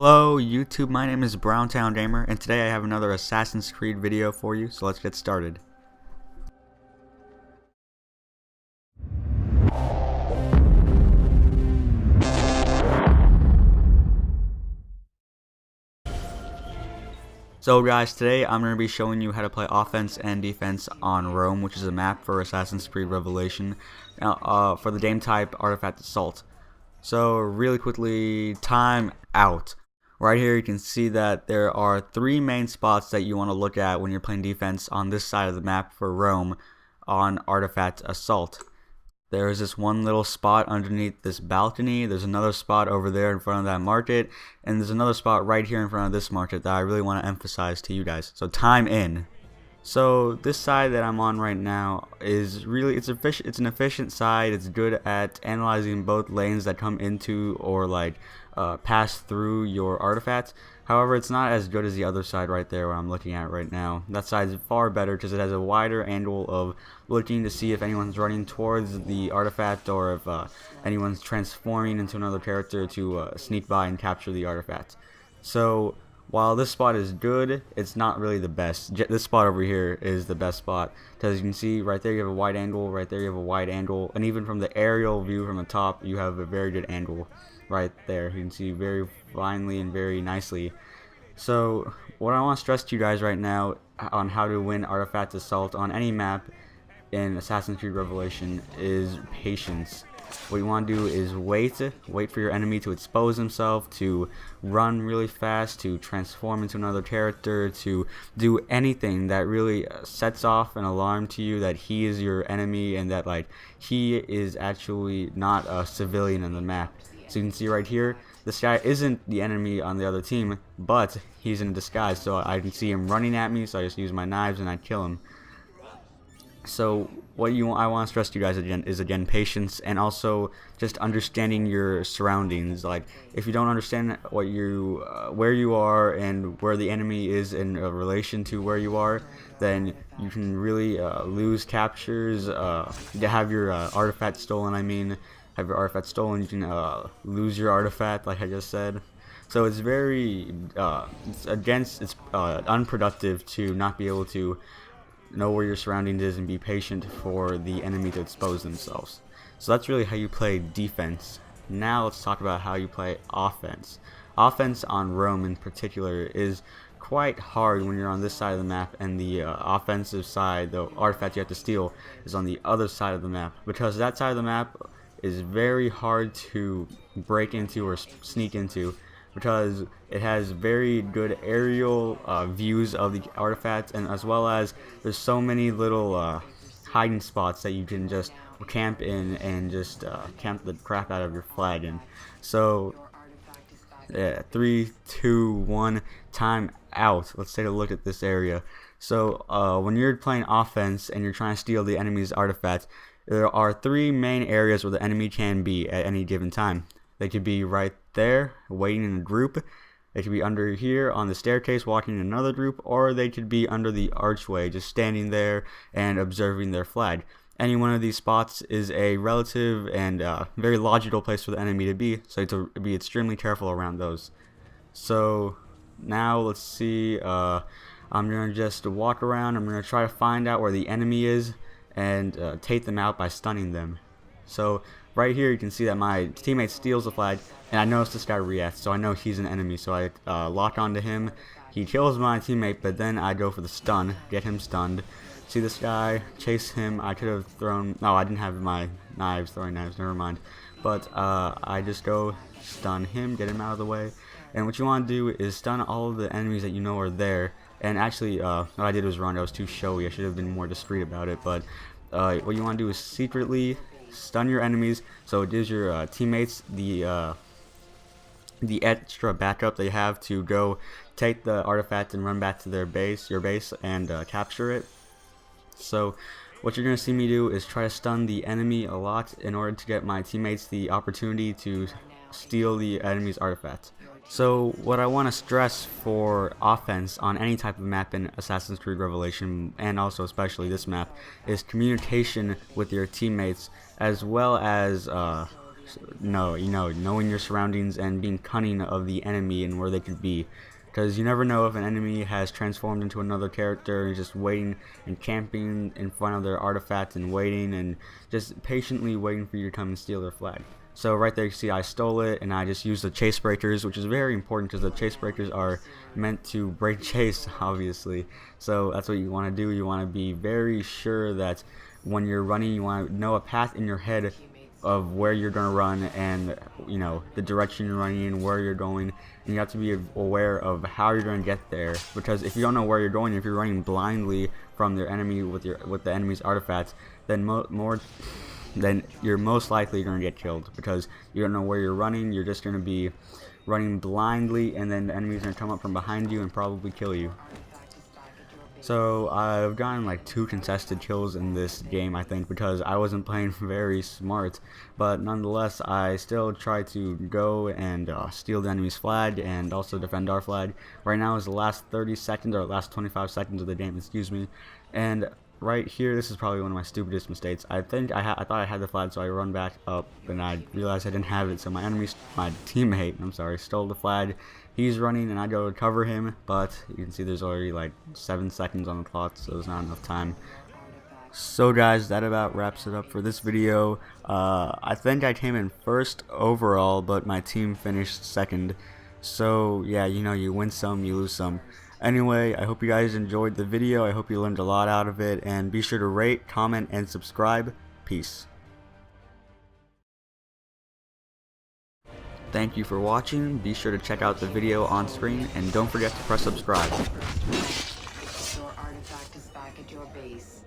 Hello YouTube, my name is Browntown Gamer, and today I have another Assassin's Creed video for you, so let's get started. So guys, today I'm going to be showing you how to play offense and defense on Rome, which is a map for Assassin's Creed Revelation, for the game type Artifact Assault. So really quickly, time out. Right here you can see that there are three main spots that you want to look at when you're playing defense on this side of the map for Rome on Artifact Assault. There is this one little spot underneath this balcony, there's another spot over there in front of that market, and there's another spot right here in front of this market that I really want to emphasize to you guys. So time in. So this side that I'm on right now is really, it's an efficient side. It's good at analyzing both lanes that come into or pass through your artifacts. However, it's not as good as the other side right there where I'm looking at right now. That side is far better because it has a wider angle of looking to see if anyone's running towards the artifact or if anyone's transforming into another character to sneak by and capture the artifact. So while this spot is good, it's not really the best. This spot over here is the best spot because you can see right there you have a wide angle, right there you have a wide angle, and even from the aerial view from the top you have a very good angle right there. You can see very finely and very nicely. So what I want to stress to you guys right now on how to win Artifact Assault on any map in Assassin's Creed Revelation is patience. What you want to do is wait for your enemy to expose himself, to run really fast, to transform into another character, to do anything that really sets off an alarm to you that he is your enemy and that he is actually not a civilian in the map. So you can see right here, this guy isn't the enemy on the other team, but he's in disguise, so I can see him running at me, so I just use my knives and I kill him. So what I want to stress to you guys again patience, and also just understanding your surroundings. Like if you don't understand where you are and where the enemy is in relation to where you are, then you can really lose captures, have your artifact stolen. Have your artifact stolen, you can lose your artifact, like I just said. So it's very it's unproductive to not be able to know where your surroundings is and be patient for the enemy to expose themselves. So that's really how you play defense. Now let's talk about how you play offense. Offense on Rome in particular is quite hard when you're on this side of the map, and the offensive side, the artifact you have to steal, is on the other side of the map, because that side of the map is very hard to break into or sneak into, because it has very good aerial views of the artifacts, and as well as there's so many little hiding spots that you can just camp in and just camp the crap out of your flag in. So yeah, 3, 2, 1, time out. Let's take a look at this area. So when you're playing offense and you're trying to steal the enemy's artifact, there are three main areas where the enemy can be at any given time. They could be right there, waiting in a group. They could be under here on the staircase, walking in another group, or they could be under the archway, just standing there and observing their flag. Any one of these spots is a relative and very logical place for the enemy to be, so to be extremely careful around those. So now let's see, I'm going to just walk around. I'm going to try to find out where the enemy is and take them out by stunning them. So right here you can see that my teammate steals the flag, and I notice this guy reacts, so I know he's an enemy, so I lock onto him. He kills my teammate, but then I go for the stun, get him stunned. See this guy, chase him. I could have thrown, no, I didn't have my throwing knives, never mind. But I just go stun him, get him out of the way. And what you want to do is stun all of the enemies that you know are there. And actually, what I did was wrong. I was too showy. I should have been more discreet about it. But what you want to do is secretly stun your enemies, so it gives your teammates the extra backup they have to go take the artifact and run back to your base, and capture it. So what you're going to see me do is try to stun the enemy a lot in order to get my teammates the opportunity to steal the enemy's artifact. So what I want to stress for offense on any type of map in Assassin's Creed Revelation, and also especially this map, is communication with your teammates, as well as knowing your surroundings and being cunning of the enemy and where they could be. Because you never know if an enemy has transformed into another character and just waiting and camping in front of their artifact and waiting and just patiently waiting for you to come and steal their flag. So right there you see I stole it and I just used the chase breakers, which is very important because the chase breakers are meant to break chase, obviously. So that's what you want to do. You want to be very sure that when you're running, you want to know a path in your head of where you're going to run and the direction you're running in, where you're going, and you have to be aware of how you're going to get there, because if you don't know where you're going, if you're running blindly from their enemy with the enemy's artifacts, then then you're most likely going to get killed because you don't know where you're running. You're just going to be running blindly, and then the enemy's going to come up from behind you and probably kill you. So I've gotten like 2 contested kills in this game, I think, because I wasn't playing very smart, but nonetheless I still try to go and steal the enemy's flag and also defend our flag. Right now is the last 30 seconds or last 25 seconds of the game, excuse me, and right here, this is probably one of my stupidest mistakes. I thought I had the flag, so I run back up and I realized I didn't have it, so my teammate, stole the flag. He's running and I go to cover him, but you can see there's already like 7 seconds on the clock, so there's not enough time. So guys, that about wraps it up for this video. I think I came in first overall, but my team finished second. So yeah, you win some, you lose some. Anyway, I hope you guys enjoyed the video. I hope you learned a lot out of it, and be sure to rate, comment, and subscribe. Peace. Thank you for watching. Be sure to check out the video on screen, and don't forget to press subscribe. Your artifact is back at your base.